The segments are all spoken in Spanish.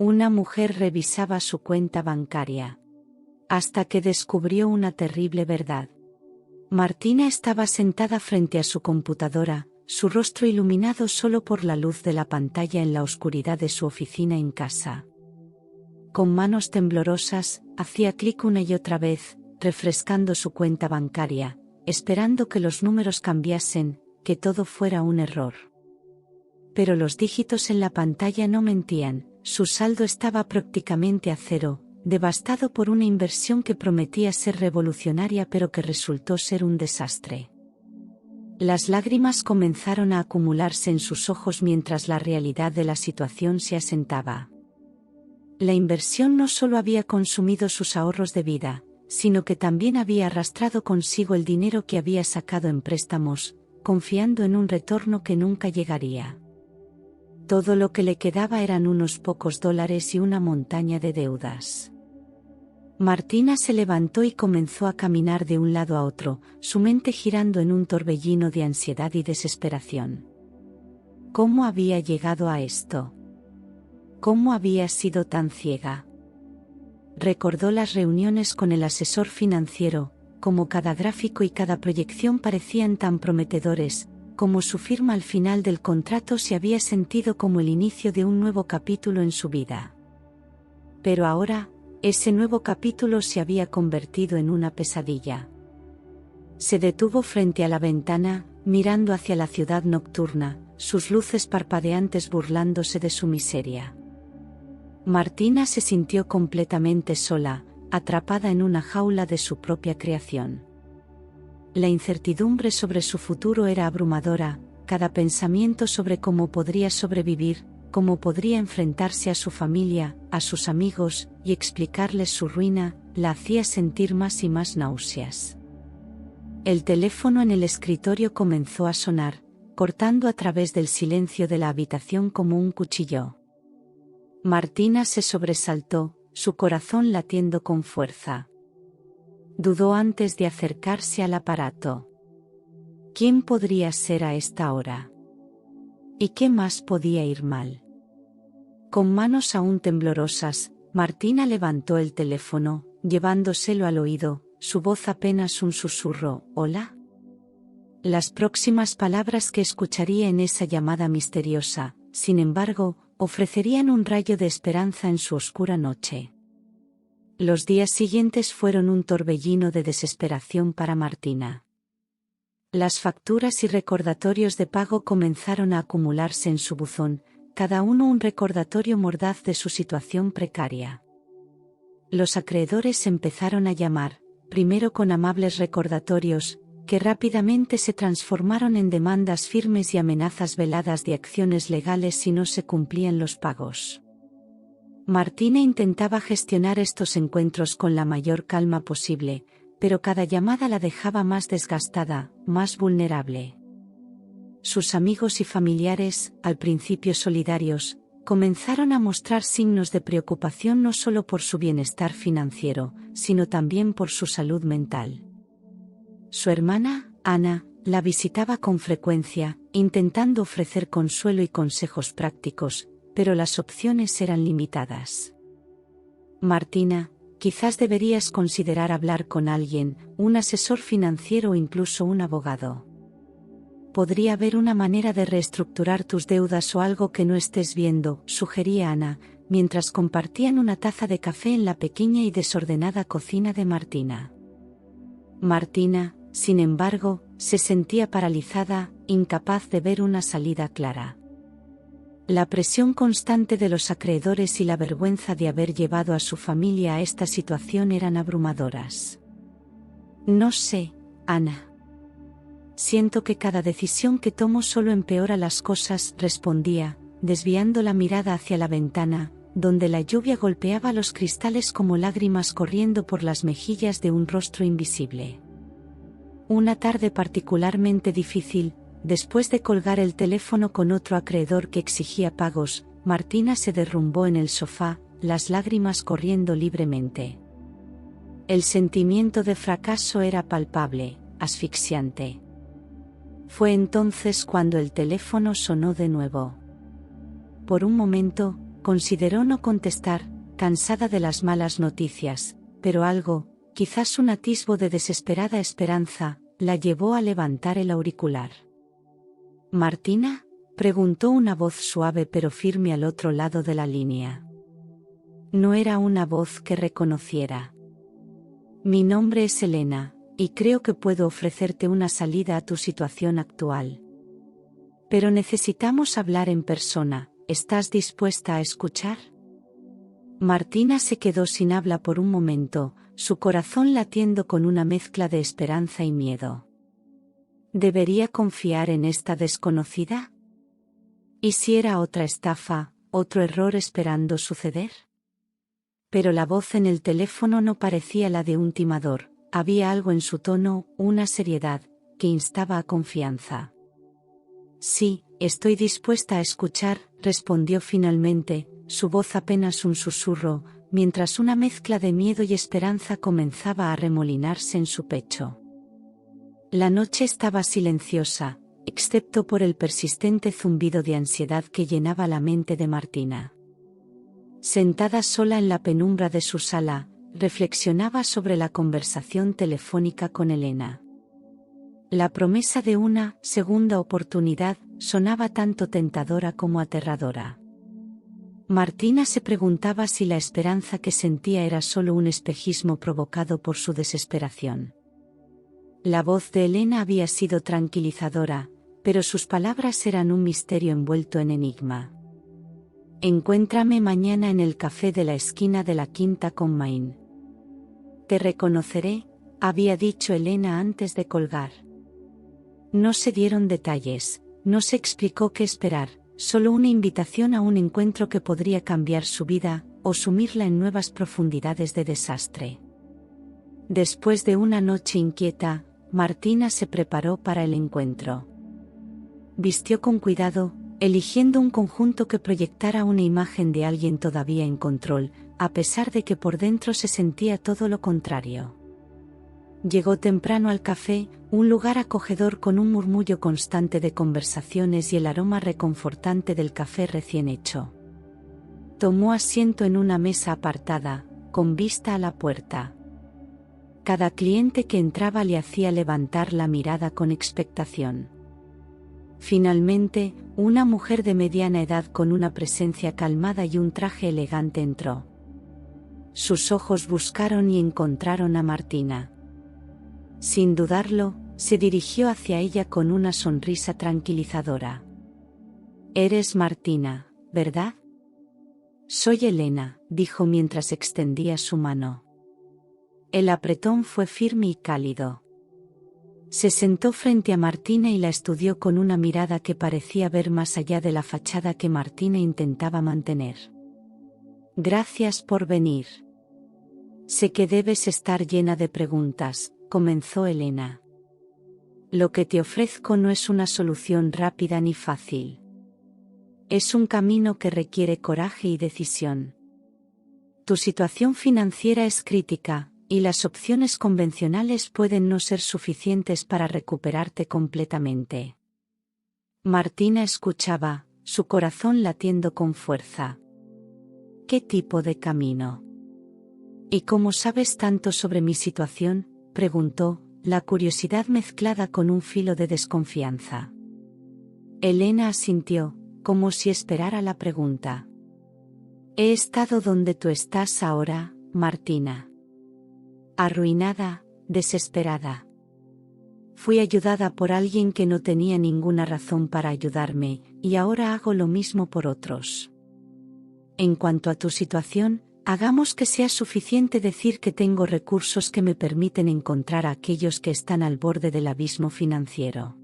Una mujer revisaba su cuenta bancaria. Hasta que descubrió una terrible verdad. Martina estaba sentada frente a su computadora, su rostro iluminado solo por la luz de la pantalla en la oscuridad de su oficina en casa. Con manos temblorosas, hacía clic una y otra vez, refrescando su cuenta bancaria, esperando que los números cambiasen, que todo fuera un error. Pero los dígitos en la pantalla no mentían, su saldo estaba prácticamente a cero, devastado por una inversión que prometía ser revolucionaria pero que resultó ser un desastre. Las lágrimas comenzaron a acumularse en sus ojos mientras la realidad de la situación se asentaba. La inversión no solo había consumido sus ahorros de vida, sino que también había arrastrado consigo el dinero que había sacado en préstamos, confiando en un retorno que nunca llegaría. Todo lo que le quedaba eran unos pocos dólares y una montaña de deudas. Martina se levantó y comenzó a caminar de un lado a otro, su mente girando en un torbellino de ansiedad y desesperación. ¿Cómo había llegado a esto? ¿Cómo había sido tan ciega? Recordó las reuniones con el asesor financiero, como cada gráfico y cada proyección parecían tan prometedores, como su firma al final del contrato se había sentido como el inicio de un nuevo capítulo en su vida. Pero ahora, ese nuevo capítulo se había convertido en una pesadilla. Se detuvo frente a la ventana, mirando hacia la ciudad nocturna, sus luces parpadeantes burlándose de su miseria. Martina se sintió completamente sola, atrapada en una jaula de su propia creación. La incertidumbre sobre su futuro era abrumadora, cada pensamiento sobre cómo podría sobrevivir, cómo podría enfrentarse a su familia, a sus amigos, y explicarles su ruina, la hacía sentir más y más náuseas. El teléfono en el escritorio comenzó a sonar, cortando a través del silencio de la habitación como un cuchillo. Martina se sobresaltó, su corazón latiendo con fuerza. Dudó antes de acercarse al aparato. ¿Quién podría ser a esta hora? ¿Y qué más podía ir mal? Con manos aún temblorosas, Martina levantó el teléfono, llevándoselo al oído, su voz apenas un susurro. ¿Hola? Las próximas palabras que escucharía en esa llamada misteriosa, sin embargo, ofrecerían un rayo de esperanza en su oscura noche. Los días siguientes fueron un torbellino de desesperación para Martina. Las facturas y recordatorios de pago comenzaron a acumularse en su buzón, cada uno un recordatorio mordaz de su situación precaria. Los acreedores empezaron a llamar, primero con amables recordatorios, que rápidamente se transformaron en demandas firmes y amenazas veladas de acciones legales si no se cumplían los pagos. Martina intentaba gestionar estos encuentros con la mayor calma posible, pero cada llamada la dejaba más desgastada, más vulnerable. Sus amigos y familiares, al principio solidarios, comenzaron a mostrar signos de preocupación no solo por su bienestar financiero, sino también por su salud mental. Su hermana, Ana, la visitaba con frecuencia, intentando ofrecer consuelo y consejos prácticos, pero las opciones eran limitadas. Martina, quizás deberías considerar hablar con alguien, un asesor financiero o incluso un abogado. Podría haber una manera de reestructurar tus deudas o algo que no estés viendo, sugería Ana, mientras compartían una taza de café en la pequeña y desordenada cocina de Martina. Martina, sin embargo, se sentía paralizada, incapaz de ver una salida clara. La presión constante de los acreedores y la vergüenza de haber llevado a su familia a esta situación eran abrumadoras. No sé, Ana. Siento que cada decisión que tomo solo empeora las cosas, respondía, desviando la mirada hacia la ventana, donde la lluvia golpeaba los cristales como lágrimas corriendo por las mejillas de un rostro invisible. Una tarde particularmente difícil. Después de colgar el teléfono con otro acreedor que exigía pagos, Martina se derrumbó en el sofá, las lágrimas corriendo libremente. El sentimiento de fracaso era palpable, asfixiante. Fue entonces cuando el teléfono sonó de nuevo. Por un momento, consideró no contestar, cansada de las malas noticias, pero algo, quizás un atisbo de desesperada esperanza, la llevó a levantar el auricular. ¿Martina?, preguntó una voz suave pero firme al otro lado de la línea. No era una voz que reconociera. Mi nombre es Elena, y creo que puedo ofrecerte una salida a tu situación actual. Pero necesitamos hablar en persona, ¿estás dispuesta a escuchar? Martina se quedó sin habla por un momento, su corazón latiendo con una mezcla de esperanza y miedo. ¿Debería confiar en esta desconocida? ¿Y si era otra estafa, otro error esperando suceder? Pero la voz en el teléfono no parecía la de un timador, había algo en su tono, una seriedad, que instaba a confianza. Sí, estoy dispuesta a escuchar, respondió finalmente, su voz apenas un susurro, mientras una mezcla de miedo y esperanza comenzaba a arremolinarse en su pecho. La noche estaba silenciosa, excepto por el persistente zumbido de ansiedad que llenaba la mente de Martina. Sentada sola en la penumbra de su sala, reflexionaba sobre la conversación telefónica con Elena. La promesa de una segunda oportunidad sonaba tanto tentadora como aterradora. Martina se preguntaba si la esperanza que sentía era solo un espejismo provocado por su desesperación. La voz de Elena había sido tranquilizadora, pero sus palabras eran un misterio envuelto en enigma. Encuéntrame mañana en el café de la esquina de la Quinta con Main. Te reconoceré, había dicho Elena antes de colgar. No se dieron detalles, no se explicó qué esperar, solo una invitación a un encuentro que podría cambiar su vida, o sumirla en nuevas profundidades de desastre. Después de una noche inquieta, Martina se preparó para el encuentro. Vistió con cuidado, eligiendo un conjunto que proyectara una imagen de alguien todavía en control, a pesar de que por dentro se sentía todo lo contrario. Llegó temprano al café, un lugar acogedor con un murmullo constante de conversaciones y el aroma reconfortante del café recién hecho. Tomó asiento en una mesa apartada, con vista a la puerta. Cada cliente que entraba le hacía levantar la mirada con expectación. Finalmente, una mujer de mediana edad con una presencia calmada y un traje elegante entró. Sus ojos buscaron y encontraron a Martina. Sin dudarlo, se dirigió hacia ella con una sonrisa tranquilizadora. Eres Martina, ¿verdad? Soy Elena, dijo mientras extendía su mano. El apretón fue firme y cálido. Se sentó frente a Martina y la estudió con una mirada que parecía ver más allá de la fachada que Martina intentaba mantener. Gracias por venir. Sé que debes estar llena de preguntas, comenzó Elena. Lo que te ofrezco no es una solución rápida ni fácil. Es un camino que requiere coraje y decisión. Tu situación financiera es crítica, y las opciones convencionales pueden no ser suficientes para recuperarte completamente. Martina escuchaba, su corazón latiendo con fuerza. ¿Qué tipo de camino? ¿Y cómo sabes tanto sobre mi situación?, preguntó, la curiosidad mezclada con un filo de desconfianza. Elena asintió, como si esperara la pregunta. He estado donde tú estás ahora, Martina. Arruinada, desesperada. Fui ayudada por alguien que no tenía ninguna razón para ayudarme, y ahora hago lo mismo por otros. En cuanto a tu situación, hagamos que sea suficiente decir que tengo recursos que me permiten encontrar a aquellos que están al borde del abismo financiero.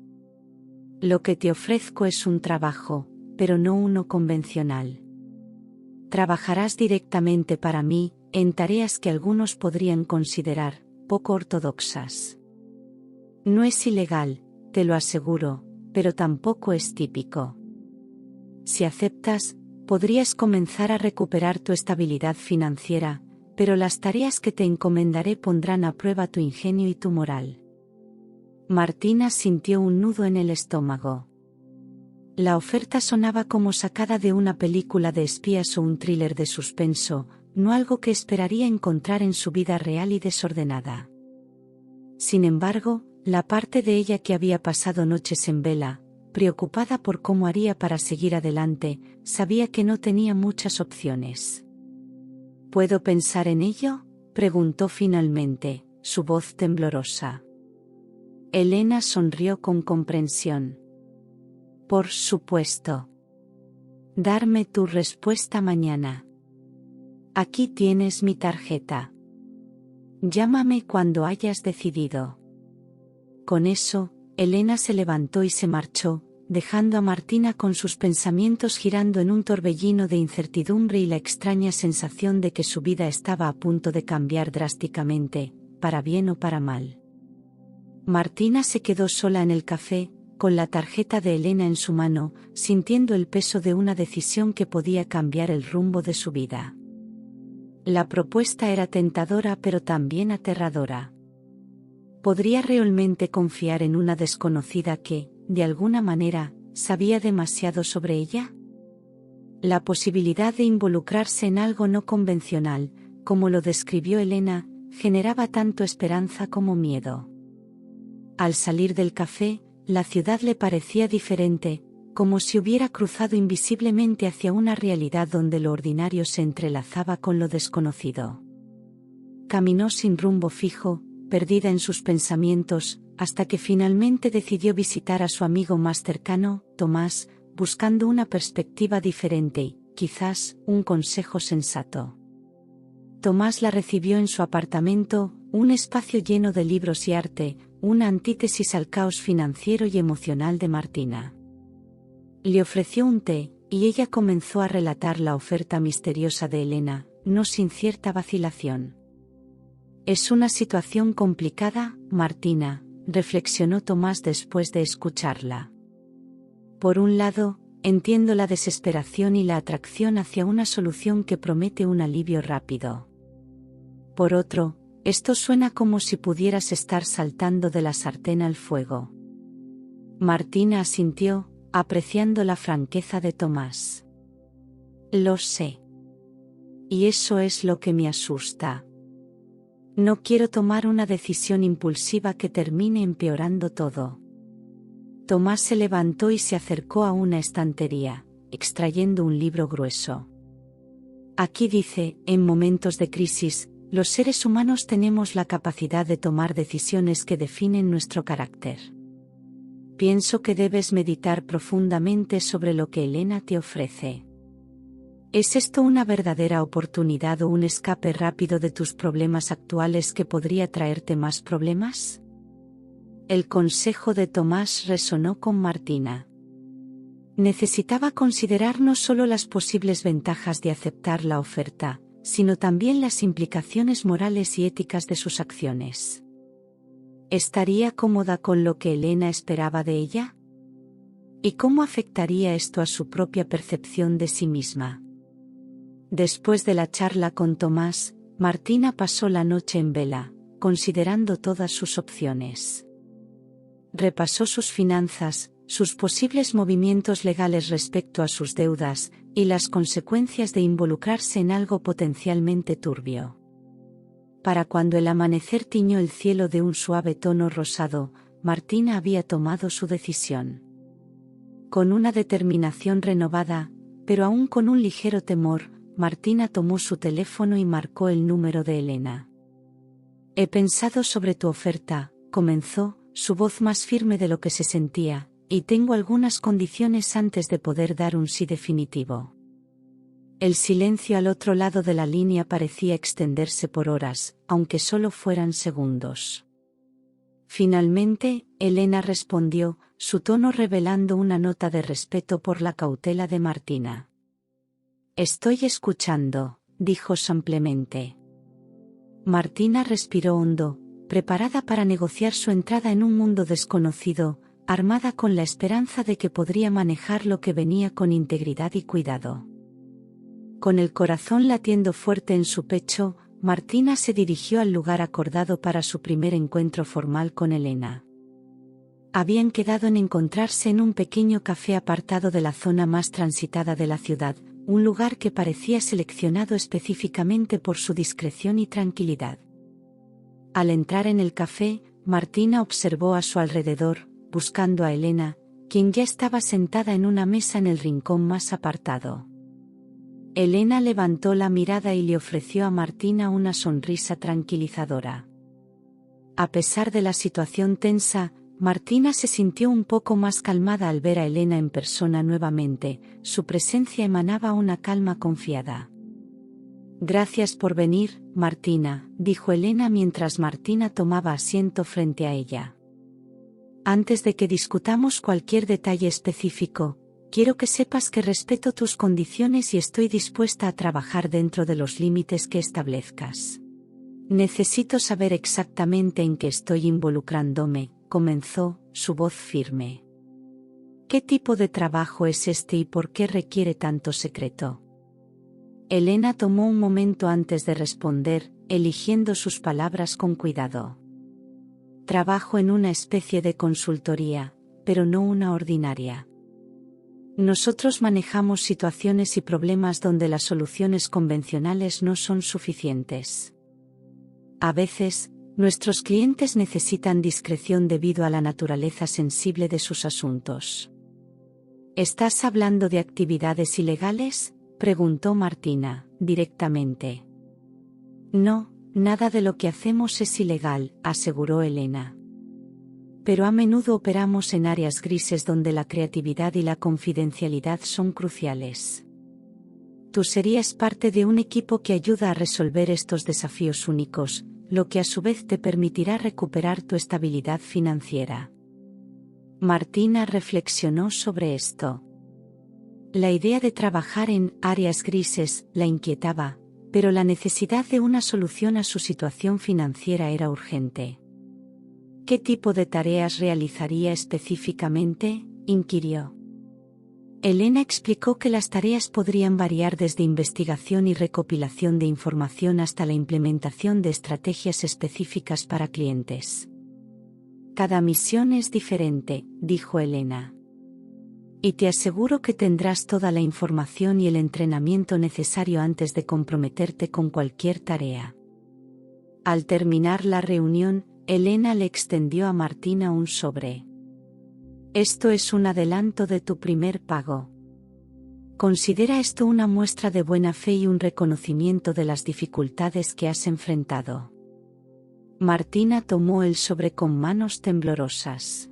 Lo que te ofrezco es un trabajo, pero no uno convencional. Trabajarás directamente para mí, en tareas que algunos podrían considerar poco ortodoxas. No es ilegal, te lo aseguro, pero tampoco es típico. Si aceptas, podrías comenzar a recuperar tu estabilidad financiera, pero las tareas que te encomendaré pondrán a prueba tu ingenio y tu moral. Martina sintió un nudo en el estómago. La oferta sonaba como sacada de una película de espías o un thriller de suspenso, no algo que esperaría encontrar en su vida real y desordenada. Sin embargo, la parte de ella que había pasado noches en vela, preocupada por cómo haría para seguir adelante, sabía que no tenía muchas opciones. ¿Puedo pensar en ello?, preguntó finalmente, su voz temblorosa. Elena sonrió con comprensión. Por supuesto. Darme tu respuesta mañana. Aquí tienes mi tarjeta. Llámame cuando hayas decidido. Con eso, Elena se levantó y se marchó, dejando a Martina con sus pensamientos girando en un torbellino de incertidumbre y la extraña sensación de que su vida estaba a punto de cambiar drásticamente, para bien o para mal. Martina se quedó sola en el café, con la tarjeta de Elena en su mano, sintiendo el peso de una decisión que podía cambiar el rumbo de su vida. La propuesta era tentadora pero también aterradora. ¿Podría realmente confiar en una desconocida que, de alguna manera, sabía demasiado sobre ella? La posibilidad de involucrarse en algo no convencional, como lo describió Elena, generaba tanto esperanza como miedo. Al salir del café, la ciudad le parecía diferente, como si hubiera cruzado invisiblemente hacia una realidad donde lo ordinario se entrelazaba con lo desconocido. Caminó sin rumbo fijo, perdida en sus pensamientos, hasta que finalmente decidió visitar a su amigo más cercano, Tomás, buscando una perspectiva diferente y, quizás, un consejo sensato. Tomás la recibió en su apartamento, un espacio lleno de libros y arte, una antítesis al caos financiero y emocional de Martina. Le ofreció un té, y ella comenzó a relatar la oferta misteriosa de Elena, no sin cierta vacilación. Es una situación complicada, Martina, reflexionó Tomás después de escucharla. Por un lado, entiendo la desesperación y la atracción hacia una solución que promete un alivio rápido. Por otro, esto suena como si pudieras estar saltando de la sartén al fuego. Martina asintió, apreciando la franqueza de Tomás. Lo sé. Y eso es lo que me asusta. No quiero tomar una decisión impulsiva que termine empeorando todo. Tomás se levantó y se acercó a una estantería, extrayendo un libro grueso. Aquí dice, en momentos de crisis, los seres humanos tenemos la capacidad de tomar decisiones que definen nuestro carácter. Pienso que debes meditar profundamente sobre lo que Elena te ofrece. ¿Es esto una verdadera oportunidad o un escape rápido de tus problemas actuales que podría traerte más problemas? El consejo de Tomás resonó con Martina. Necesitaba considerar no solo las posibles ventajas de aceptar la oferta, sino también las implicaciones morales y éticas de sus acciones. ¿Estaría cómoda con lo que Elena esperaba de ella? ¿Y cómo afectaría esto a su propia percepción de sí misma? Después de la charla con Tomás, Martina pasó la noche en vela, considerando todas sus opciones. Repasó sus finanzas, sus posibles movimientos legales respecto a sus deudas, y las consecuencias de involucrarse en algo potencialmente turbio. Para cuando el amanecer tiñó el cielo de un suave tono rosado, Martina había tomado su decisión. Con una determinación renovada, pero aún con un ligero temor, Martina tomó su teléfono y marcó el número de Elena. He pensado sobre tu oferta, comenzó, su voz más firme de lo que se sentía, y tengo algunas condiciones antes de poder dar un sí definitivo. El silencio al otro lado de la línea parecía extenderse por horas, aunque solo fueran segundos. Finalmente, Elena respondió, su tono revelando una nota de respeto por la cautela de Martina. Estoy escuchando, dijo simplemente. Martina respiró hondo, preparada para negociar su entrada en un mundo desconocido, armada con la esperanza de que podría manejar lo que venía con integridad y cuidado. Con el corazón latiendo fuerte en su pecho, Martina se dirigió al lugar acordado para su primer encuentro formal con Elena. Habían quedado en encontrarse en un pequeño café apartado de la zona más transitada de la ciudad, un lugar que parecía seleccionado específicamente por su discreción y tranquilidad. Al entrar en el café, Martina observó a su alrededor, buscando a Elena, quien ya estaba sentada en una mesa en el rincón más apartado. Elena levantó la mirada y le ofreció a Martina una sonrisa tranquilizadora. A pesar de la situación tensa, Martina se sintió un poco más calmada al ver a Elena en persona nuevamente, su presencia emanaba una calma confiada. «Gracias por venir, Martina», dijo Elena mientras Martina tomaba asiento frente a ella. «Antes de que discutamos cualquier detalle específico, quiero que sepas que respeto tus condiciones y estoy dispuesta a trabajar dentro de los límites que establezcas. Necesito saber exactamente en qué estoy involucrándome», comenzó, su voz firme. «¿Qué tipo de trabajo es este y por qué requiere tanto secreto?». Elena tomó un momento antes de responder, eligiendo sus palabras con cuidado. «Trabajo en una especie de consultoría, pero no una ordinaria. Nosotros manejamos situaciones y problemas donde las soluciones convencionales no son suficientes. A veces, nuestros clientes necesitan discreción debido a la naturaleza sensible de sus asuntos». «¿Estás hablando de actividades ilegales?», preguntó Martina, directamente. «No, nada de lo que hacemos es ilegal», aseguró Elena. «Pero a menudo operamos en áreas grises donde la creatividad y la confidencialidad son cruciales. Tú serías parte de un equipo que ayuda a resolver estos desafíos únicos, lo que a su vez te permitirá recuperar tu estabilidad financiera». Martina reflexionó sobre esto. La idea de trabajar en áreas grises la inquietaba, pero la necesidad de una solución a su situación financiera era urgente. «¿Qué tipo de tareas realizaría específicamente?», inquirió. Elena explicó que las tareas podrían variar desde investigación y recopilación de información hasta la implementación de estrategias específicas para clientes. «Cada misión es diferente», dijo Elena. «Y te aseguro que tendrás toda la información y el entrenamiento necesario antes de comprometerte con cualquier tarea». Al terminar la reunión, Elena le extendió a Martina un sobre. «Esto es un adelanto de tu primer pago. Considera esto una muestra de buena fe y un reconocimiento de las dificultades que has enfrentado». Martina tomó el sobre con manos temblorosas.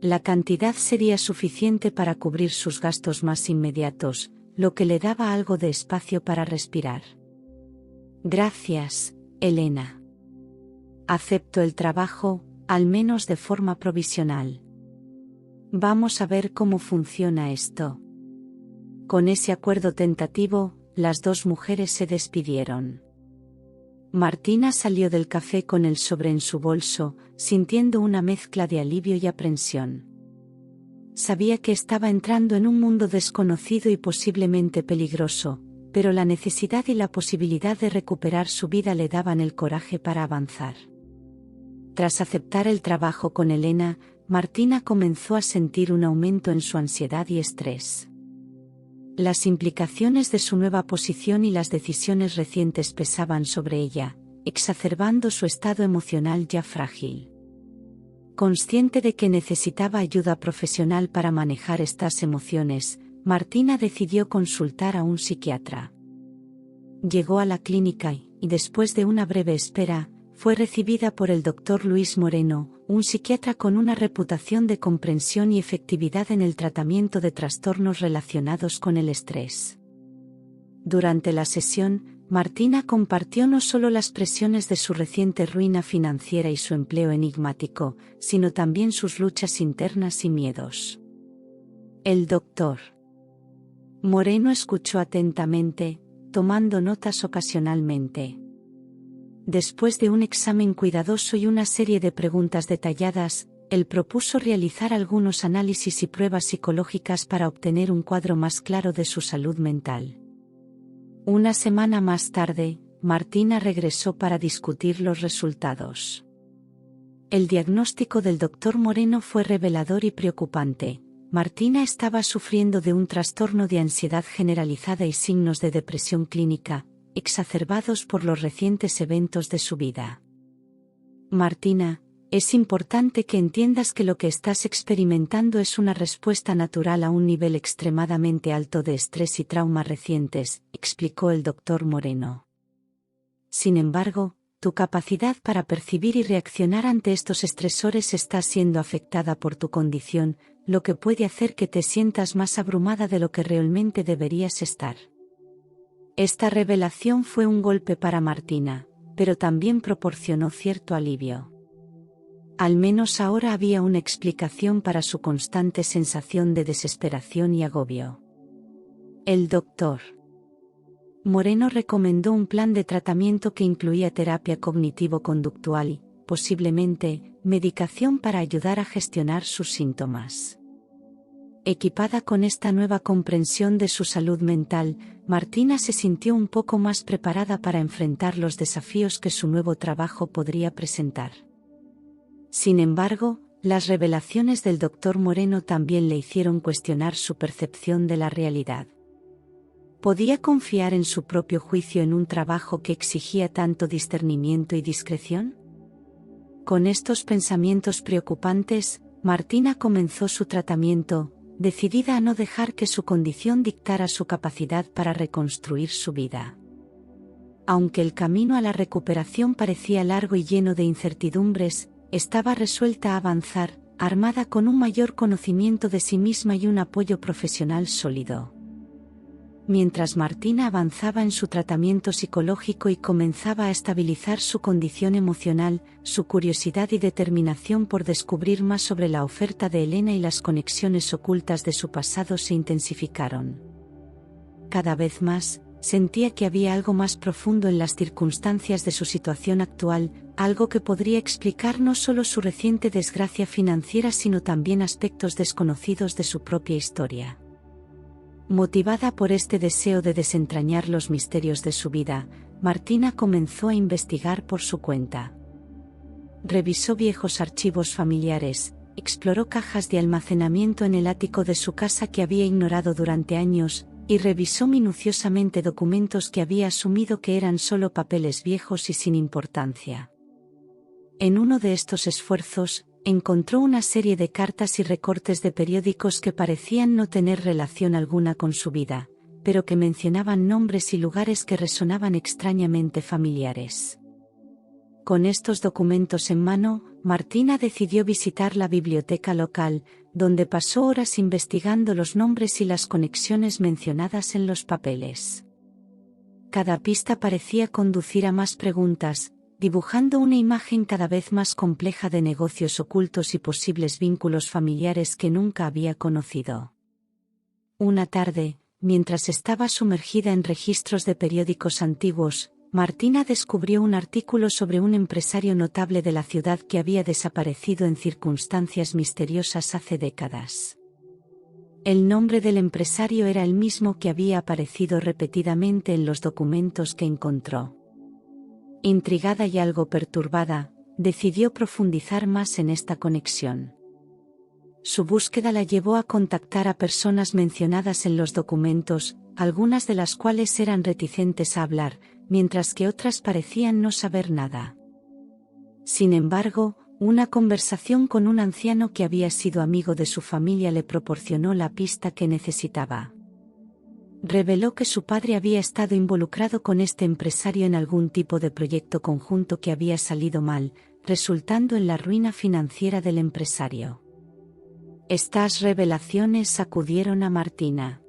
La cantidad sería suficiente para cubrir sus gastos más inmediatos, lo que le daba algo de espacio para respirar. «Gracias, Elena. Acepto el trabajo, al menos de forma provisional. Vamos a ver cómo funciona esto». Con ese acuerdo tentativo, las dos mujeres se despidieron. Martina salió del café con el sobre en su bolso, sintiendo una mezcla de alivio y aprensión. Sabía que estaba entrando en un mundo desconocido y posiblemente peligroso, pero la necesidad y la posibilidad de recuperar su vida le daban el coraje para avanzar. Tras aceptar el trabajo con Elena, Martina comenzó a sentir un aumento en su ansiedad y estrés. Las implicaciones de su nueva posición y las decisiones recientes pesaban sobre ella, exacerbando su estado emocional ya frágil. Consciente de que necesitaba ayuda profesional para manejar estas emociones, Martina decidió consultar a un psiquiatra. Llegó a la clínica y, después de una breve espera, fue recibida por el Dr. Luis Moreno, un psiquiatra con una reputación de comprensión y efectividad en el tratamiento de trastornos relacionados con el estrés. Durante la sesión, Martina compartió no solo las presiones de su reciente ruina financiera y su empleo enigmático, sino también sus luchas internas y miedos. El Dr. Moreno escuchó atentamente, tomando notas ocasionalmente. Después de un examen cuidadoso y una serie de preguntas detalladas, él propuso realizar algunos análisis y pruebas psicológicas para obtener un cuadro más claro de su salud mental. Una semana más tarde, Martina regresó para discutir los resultados. El diagnóstico del doctor Moreno fue revelador y preocupante. Martina estaba sufriendo de un trastorno de ansiedad generalizada y signos de depresión clínica, exacerbados por los recientes eventos de su vida. Martina, es importante que entiendas que lo que estás experimentando es una respuesta natural a un nivel extremadamente alto de estrés y trauma recientes, explicó el doctor Moreno. Sin embargo, tu capacidad para percibir y reaccionar ante estos estresores está siendo afectada por tu condición, lo que puede hacer que te sientas más abrumada de lo que realmente deberías estar. Esta revelación fue un golpe para Martina, pero también proporcionó cierto alivio. Al menos ahora había una explicación para su constante sensación de desesperación y agobio. El doctor Moreno recomendó un plan de tratamiento que incluía terapia cognitivo-conductual y, posiblemente, medicación para ayudar a gestionar sus síntomas. Equipada con esta nueva comprensión de su salud mental, Martina se sintió un poco más preparada para enfrentar los desafíos que su nuevo trabajo podría presentar. Sin embargo, las revelaciones del doctor Moreno también le hicieron cuestionar su percepción de la realidad. ¿Podía confiar en su propio juicio en un trabajo que exigía tanto discernimiento y discreción? Con estos pensamientos preocupantes, Martina comenzó su tratamiento, decidida a no dejar que su condición dictara su capacidad para reconstruir su vida. Aunque el camino a la recuperación parecía largo y lleno de incertidumbres, estaba resuelta a avanzar, armada con un mayor conocimiento de sí misma y un apoyo profesional sólido. Mientras Martina avanzaba en su tratamiento psicológico y comenzaba a estabilizar su condición emocional, su curiosidad y determinación por descubrir más sobre la oferta de Elena y las conexiones ocultas de su pasado se intensificaron. Cada vez más, sentía que había algo más profundo en las circunstancias de su situación actual, algo que podría explicar no solo su reciente desgracia financiera sino también aspectos desconocidos de su propia historia. Motivada por este deseo de desentrañar los misterios de su vida, Martina comenzó a investigar por su cuenta. Revisó viejos archivos familiares, exploró cajas de almacenamiento en el ático de su casa que había ignorado durante años, y revisó minuciosamente documentos que había asumido que eran solo papeles viejos y sin importancia. En uno de estos esfuerzos, encontró una serie de cartas y recortes de periódicos que parecían no tener relación alguna con su vida, pero que mencionaban nombres y lugares que resonaban extrañamente familiares. Con estos documentos en mano, Martina decidió visitar la biblioteca local, donde pasó horas investigando los nombres y las conexiones mencionadas en los papeles. Cada pista parecía conducir a más preguntas, dibujando una imagen cada vez más compleja de negocios ocultos y posibles vínculos familiares que nunca había conocido. Una tarde, mientras estaba sumergida en registros de periódicos antiguos, Martina descubrió un artículo sobre un empresario notable de la ciudad que había desaparecido en circunstancias misteriosas hace décadas. El nombre del empresario era el mismo que había aparecido repetidamente en los documentos que encontró. Intrigada y algo perturbada, decidió profundizar más en esta conexión. Su búsqueda la llevó a contactar a personas mencionadas en los documentos, algunas de las cuales eran reticentes a hablar, mientras que otras parecían no saber nada. Sin embargo, una conversación con un anciano que había sido amigo de su familia le proporcionó la pista que necesitaba. Reveló que su padre había estado involucrado con este empresario en algún tipo de proyecto conjunto que había salido mal, resultando en la ruina financiera del empresario. Estas revelaciones sacudieron a Martina.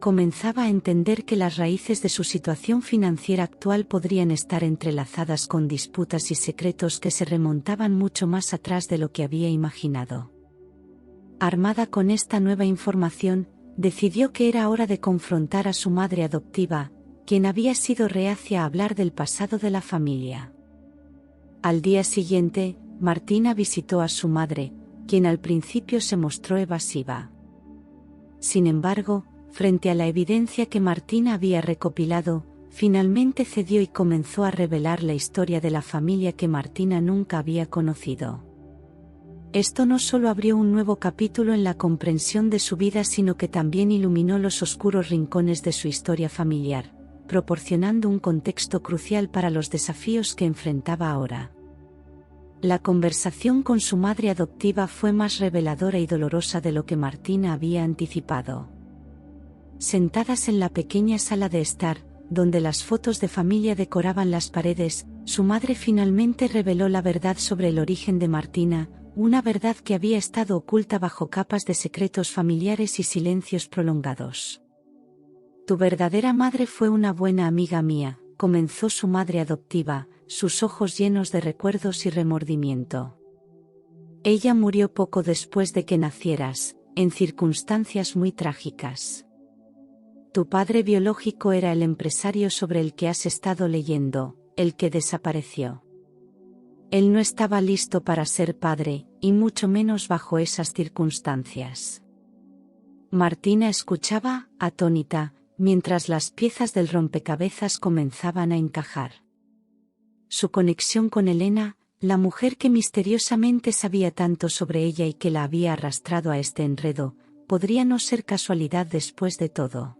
Comenzaba a entender que las raíces de su situación financiera actual podrían estar entrelazadas con disputas y secretos que se remontaban mucho más atrás de lo que había imaginado. Armada con esta nueva información, decidió que era hora de confrontar a su madre adoptiva, quien había sido reacia a hablar del pasado de la familia. Al día siguiente, Martina visitó a su madre, quien al principio se mostró evasiva. Sin embargo, frente a la evidencia que Martina había recopilado, finalmente cedió y comenzó a revelar la historia de la familia que Martina nunca había conocido. Esto no solo abrió un nuevo capítulo en la comprensión de su vida, sino que también iluminó los oscuros rincones de su historia familiar, proporcionando un contexto crucial para los desafíos que enfrentaba ahora. La conversación con su madre adoptiva fue más reveladora y dolorosa de lo que Martina había anticipado. Sentadas en la pequeña sala de estar, donde las fotos de familia decoraban las paredes, su madre finalmente reveló la verdad sobre el origen de Martina, una verdad que había estado oculta bajo capas de secretos familiares y silencios prolongados. Tu verdadera madre fue una buena amiga mía, comenzó su madre adoptiva, sus ojos llenos de recuerdos y remordimiento. Ella murió poco después de que nacieras, en circunstancias muy trágicas. Tu padre biológico era el empresario sobre el que has estado leyendo, el que desapareció. Él no estaba listo para ser padre, y mucho menos bajo esas circunstancias. Martina escuchaba, atónita, mientras las piezas del rompecabezas comenzaban a encajar. Su conexión con Elena, la mujer que misteriosamente sabía tanto sobre ella y que la había arrastrado a este enredo, podría no ser casualidad después de todo.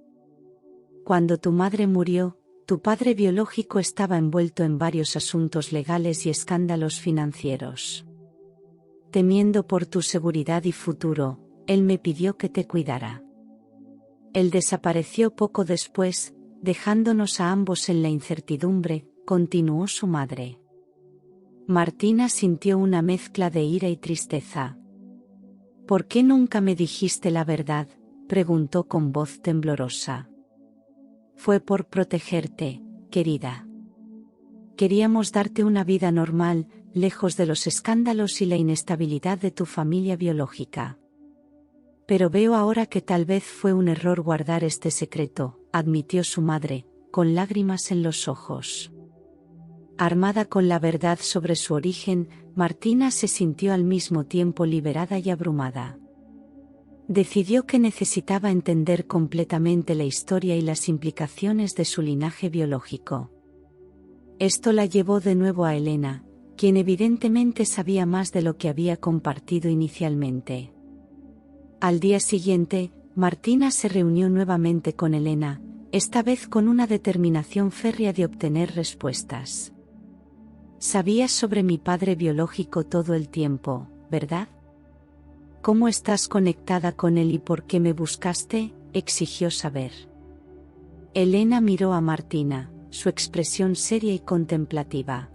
Cuando tu madre murió, tu padre biológico estaba envuelto en varios asuntos legales y escándalos financieros. Temiendo por tu seguridad y futuro, él me pidió que te cuidara. Él desapareció poco después, dejándonos a ambos en la incertidumbre, continuó su madre. Martina sintió una mezcla de ira y tristeza. ¿Por qué nunca me dijiste la verdad?, preguntó con voz temblorosa. Fue por protegerte, querida. Queríamos darte una vida normal, lejos de los escándalos y la inestabilidad de tu familia biológica. Pero veo ahora que tal vez fue un error guardar este secreto, admitió su madre, con lágrimas en los ojos. Armada con la verdad sobre su origen, Martina se sintió al mismo tiempo liberada y abrumada. Decidió que necesitaba entender completamente la historia y las implicaciones de su linaje biológico. Esto la llevó de nuevo a Elena, quien evidentemente sabía más de lo que había compartido inicialmente. Al día siguiente, Martina se reunió nuevamente con Elena, esta vez con una determinación férrea de obtener respuestas. Sabías sobre mi padre biológico todo el tiempo, ¿verdad? ¿Cómo estás conectada con él y por qué me buscaste?, exigió saber. Elena miró a Martina, su expresión seria y contemplativa.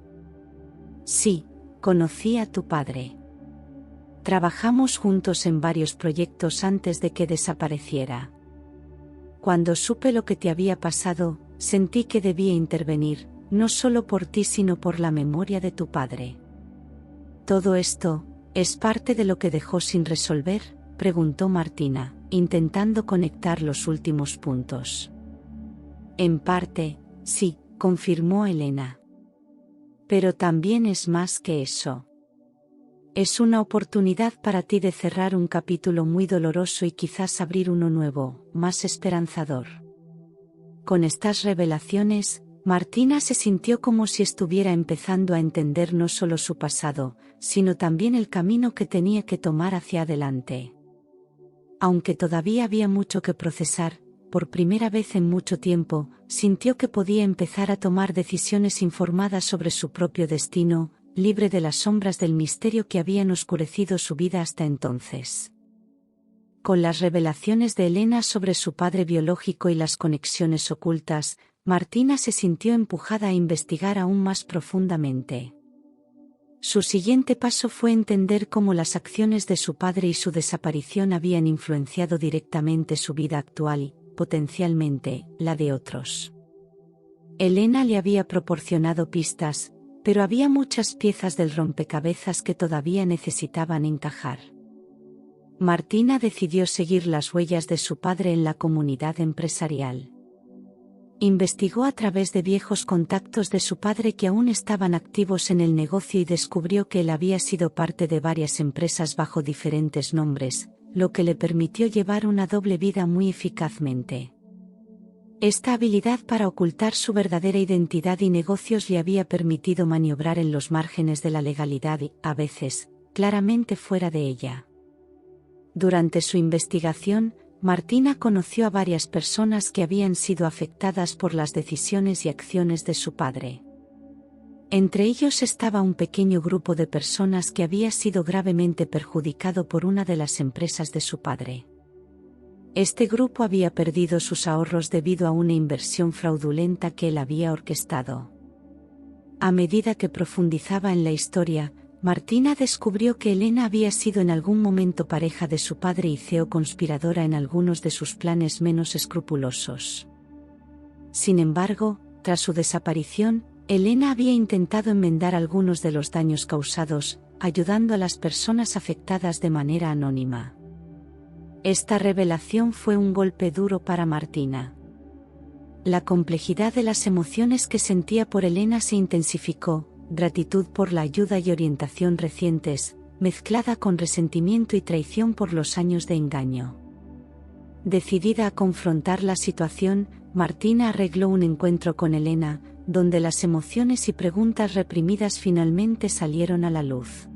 Sí, conocí a tu padre. Trabajamos juntos en varios proyectos antes de que desapareciera. Cuando supe lo que te había pasado, sentí que debía intervenir, no solo por ti sino por la memoria de tu padre. Todo esto, ¿es parte de lo que dejó sin resolver?, preguntó Martina, intentando conectar los últimos puntos. En parte, sí, confirmó Elena. Pero también es más que eso. Es una oportunidad para ti de cerrar un capítulo muy doloroso y quizás abrir uno nuevo, más esperanzador. Con estas revelaciones, Martina se sintió como si estuviera empezando a entender no solo su pasado, sino también el camino que tenía que tomar hacia adelante. Aunque todavía había mucho que procesar, por primera vez en mucho tiempo, sintió que podía empezar a tomar decisiones informadas sobre su propio destino, libre de las sombras del misterio que habían oscurecido su vida hasta entonces. Con las revelaciones de Elena sobre su padre biológico y las conexiones ocultas, Martina se sintió empujada a investigar aún más profundamente. Su siguiente paso fue entender cómo las acciones de su padre y su desaparición habían influenciado directamente su vida actual y, potencialmente, la de otros. Elena le había proporcionado pistas, pero había muchas piezas del rompecabezas que todavía necesitaban encajar. Martina decidió seguir las huellas de su padre en la comunidad empresarial. Investigó a través de viejos contactos de su padre que aún estaban activos en el negocio y descubrió que él había sido parte de varias empresas bajo diferentes nombres, lo que le permitió llevar una doble vida muy eficazmente. Esta habilidad para ocultar su verdadera identidad y negocios le había permitido maniobrar en los márgenes de la legalidad y, a veces, claramente fuera de ella. Durante su investigación, Martina conoció a varias personas que habían sido afectadas por las decisiones y acciones de su padre. Entre ellos estaba un pequeño grupo de personas que había sido gravemente perjudicado por una de las empresas de su padre. Este grupo había perdido sus ahorros debido a una inversión fraudulenta que él había orquestado. A medida que profundizaba en la historia, Martina descubrió que Elena había sido en algún momento pareja de su padre y conspiradora en algunos de sus planes menos escrupulosos. Sin embargo, tras su desaparición, Elena había intentado enmendar algunos de los daños causados, ayudando a las personas afectadas de manera anónima. Esta revelación fue un golpe duro para Martina. La complejidad de las emociones que sentía por Elena se intensificó, gratitud por la ayuda y orientación recientes, mezclada con resentimiento y traición por los años de engaño. Decidida a confrontar la situación, Martina arregló un encuentro con Elena, donde las emociones y preguntas reprimidas finalmente salieron a la luz.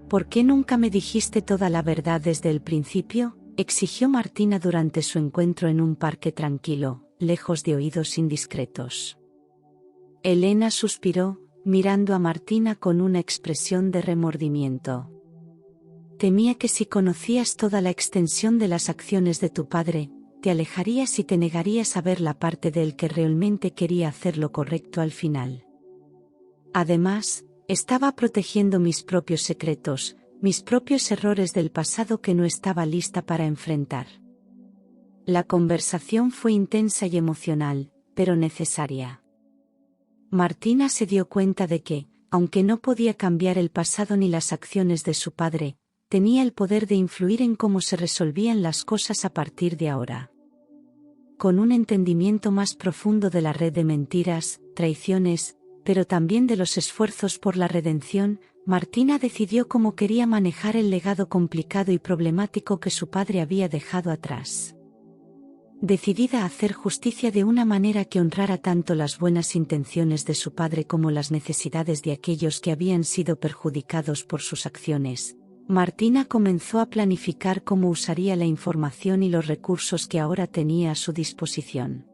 ¿Por qué nunca me dijiste toda la verdad desde el principio?, exigió Martina durante su encuentro en un parque tranquilo, lejos de oídos indiscretos. Elena suspiró, mirando a Martina con una expresión de remordimiento. Temía que si conocías toda la extensión de las acciones de tu padre, te alejarías y te negarías a ver la parte de él que realmente quería hacer lo correcto al final. Además, estaba protegiendo mis propios secretos, mis propios errores del pasado que no estaba lista para enfrentar. La conversación fue intensa y emocional, pero necesaria. Martina se dio cuenta de que, aunque no podía cambiar el pasado ni las acciones de su padre, tenía el poder de influir en cómo se resolvían las cosas a partir de ahora. Con un entendimiento más profundo de la red de mentiras, traiciones, pero también de los esfuerzos por la redención, Martina decidió cómo quería manejar el legado complicado y problemático que su padre había dejado atrás. Decidida a hacer justicia de una manera que honrara tanto las buenas intenciones de su padre como las necesidades de aquellos que habían sido perjudicados por sus acciones, Martina comenzó a planificar cómo usaría la información y los recursos que ahora tenía a su disposición.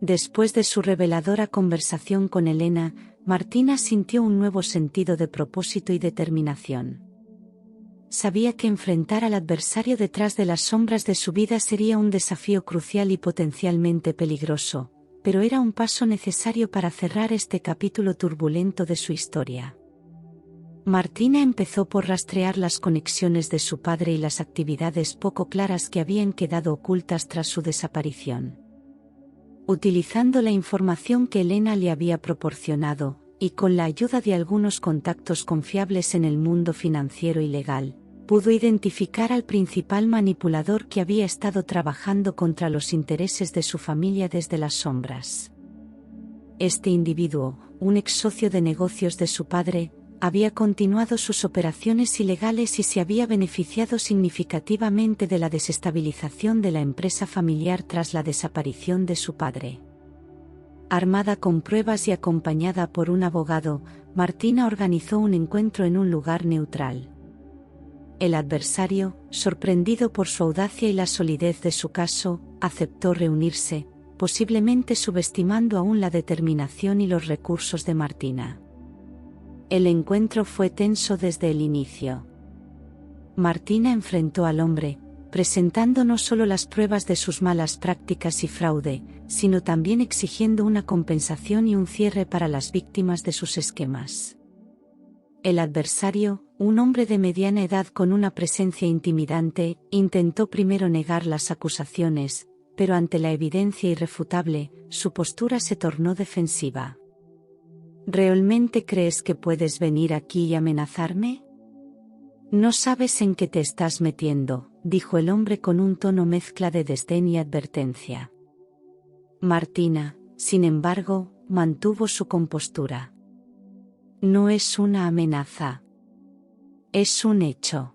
Después de su reveladora conversación con Elena, Martina sintió un nuevo sentido de propósito y determinación. Sabía que enfrentar al adversario detrás de las sombras de su vida sería un desafío crucial y potencialmente peligroso, pero era un paso necesario para cerrar este capítulo turbulento de su historia. Martina empezó por rastrear las conexiones de su padre y las actividades poco claras que habían quedado ocultas tras su desaparición. Utilizando la información que Elena le había proporcionado, y con la ayuda de algunos contactos confiables en el mundo financiero y legal, pudo identificar al principal manipulador que había estado trabajando contra los intereses de su familia desde las sombras. Este individuo, un ex socio de negocios de su padre, había continuado sus operaciones ilegales y se había beneficiado significativamente de la desestabilización de la empresa familiar tras la desaparición de su padre. Armada con pruebas y acompañada por un abogado, Martina organizó un encuentro en un lugar neutral. El adversario, sorprendido por su audacia y la solidez de su caso, aceptó reunirse, posiblemente subestimando aún la determinación y los recursos de Martina. El encuentro fue tenso desde el inicio. Martina enfrentó al hombre, presentando no solo las pruebas de sus malas prácticas y fraude, sino también exigiendo una compensación y un cierre para las víctimas de sus esquemas. El adversario, un hombre de mediana edad con una presencia intimidante, intentó primero negar las acusaciones, pero ante la evidencia irrefutable, su postura se tornó defensiva. ¿Realmente crees que puedes venir aquí y amenazarme? No sabes en qué te estás metiendo, dijo el hombre con un tono mezcla de desdén y advertencia. Martina, sin embargo, mantuvo su compostura. No es una amenaza. Es un hecho.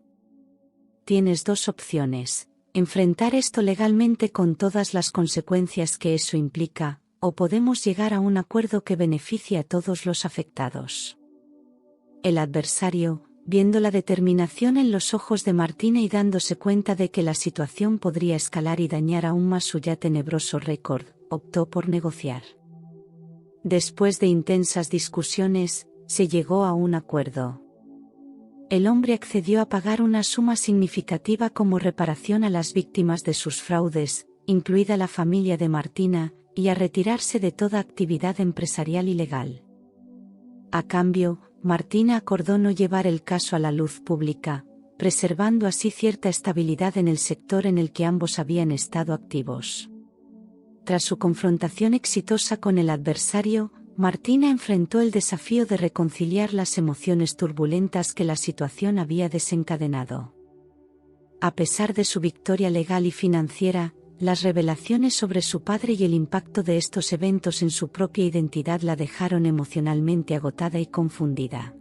Tienes dos opciones: enfrentar esto legalmente con todas las consecuencias que eso implica, o podemos llegar a un acuerdo que beneficie a todos los afectados. El adversario, viendo la determinación en los ojos de Martina y dándose cuenta de que la situación podría escalar y dañar aún más su ya tenebroso récord, optó por negociar. Después de intensas discusiones, se llegó a un acuerdo. El hombre accedió a pagar una suma significativa como reparación a las víctimas de sus fraudes, incluida la familia de Martina, y a retirarse de toda actividad empresarial y legal. A cambio, Martina acordó no llevar el caso a la luz pública, preservando así cierta estabilidad en el sector en el que ambos habían estado activos. Tras su confrontación exitosa con el adversario, Martina enfrentó el desafío de reconciliar las emociones turbulentas que la situación había desencadenado. A pesar de su victoria legal y financiera, las revelaciones sobre su padre y el impacto de estos eventos en su propia identidad la dejaron emocionalmente agotada y confundida.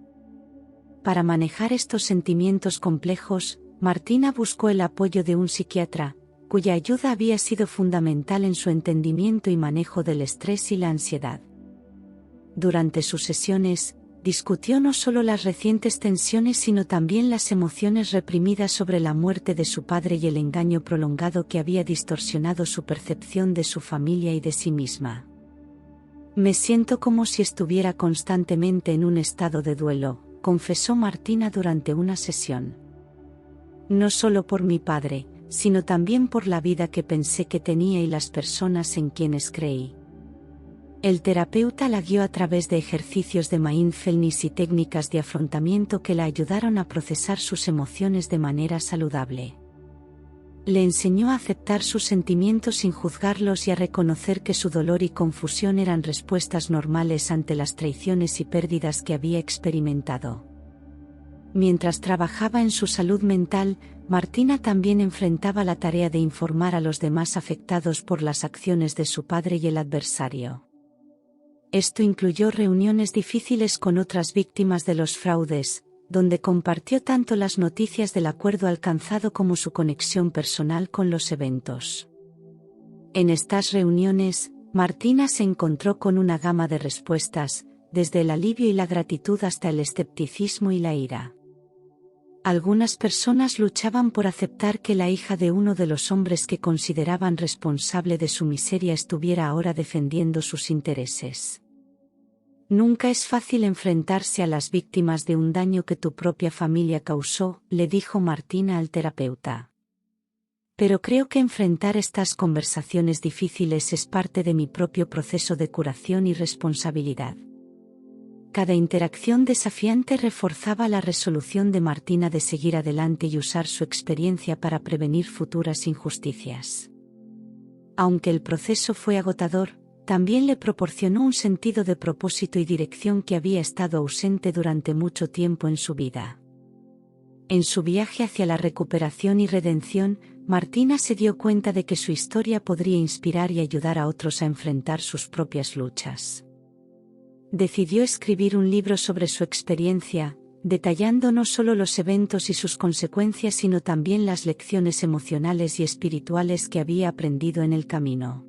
Para manejar estos sentimientos complejos, Martina buscó el apoyo de un psiquiatra, cuya ayuda había sido fundamental en su entendimiento y manejo del estrés y la ansiedad. Durante sus sesiones, discutió no solo las recientes tensiones sino también las emociones reprimidas sobre la muerte de su padre y el engaño prolongado que había distorsionado su percepción de su familia y de sí misma. «Me siento como si estuviera constantemente en un estado de duelo», confesó Martina durante una sesión. «No solo por mi padre, sino también por la vida que pensé que tenía y las personas en quienes creí». El terapeuta la guió a través de ejercicios de mindfulness y técnicas de afrontamiento que la ayudaron a procesar sus emociones de manera saludable. Le enseñó a aceptar sus sentimientos sin juzgarlos y a reconocer que su dolor y confusión eran respuestas normales ante las traiciones y pérdidas que había experimentado. Mientras trabajaba en su salud mental, Martina también enfrentaba la tarea de informar a los demás afectados por las acciones de su padre y el adversario. Esto incluyó reuniones difíciles con otras víctimas de los fraudes, donde compartió tanto las noticias del acuerdo alcanzado como su conexión personal con los eventos. En estas reuniones, Martina se encontró con una gama de respuestas, desde el alivio y la gratitud hasta el escepticismo y la ira. Algunas personas luchaban por aceptar que la hija de uno de los hombres que consideraban responsable de su miseria estuviera ahora defendiendo sus intereses. «Nunca es fácil enfrentarse a las víctimas de un daño que tu propia familia causó», le dijo Martina al terapeuta. «Pero creo que enfrentar estas conversaciones difíciles es parte de mi propio proceso de curación y responsabilidad». Cada interacción desafiante reforzaba la resolución de Martina de seguir adelante y usar su experiencia para prevenir futuras injusticias. Aunque el proceso fue agotador, también le proporcionó un sentido de propósito y dirección que había estado ausente durante mucho tiempo en su vida. En su viaje hacia la recuperación y redención, Martina se dio cuenta de que su historia podría inspirar y ayudar a otros a enfrentar sus propias luchas. Decidió escribir un libro sobre su experiencia, detallando no solo los eventos y sus consecuencias sino también las lecciones emocionales y espirituales que había aprendido en el camino.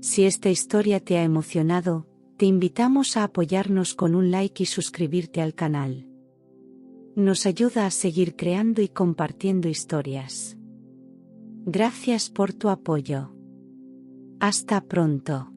Si esta historia te ha emocionado, te invitamos a apoyarnos con un like y suscribirte al canal. Nos ayuda a seguir creando y compartiendo historias. Gracias por tu apoyo. Hasta pronto.